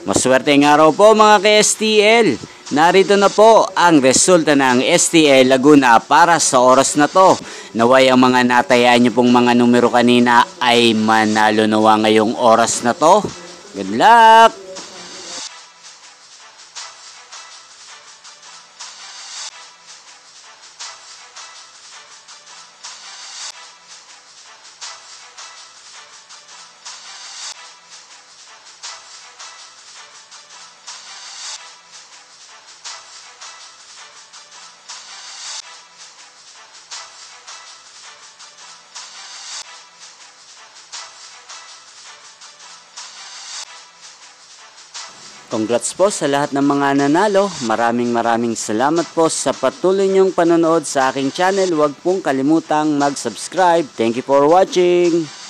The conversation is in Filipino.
Maswerteng araw po mga ka-STL. Narito na po ang resulta ng STL Laguna para sa oras na to. Naway ang mga natayaan nyo pong mga numero kanina ay manalo nawa ngayong oras na to. Good luck! Congrats po sa lahat ng mga nanalo. Maraming salamat po sa patuloy niyong panonood sa aking channel. Huwag pong kalimutang mag-subscribe. Thank you for watching.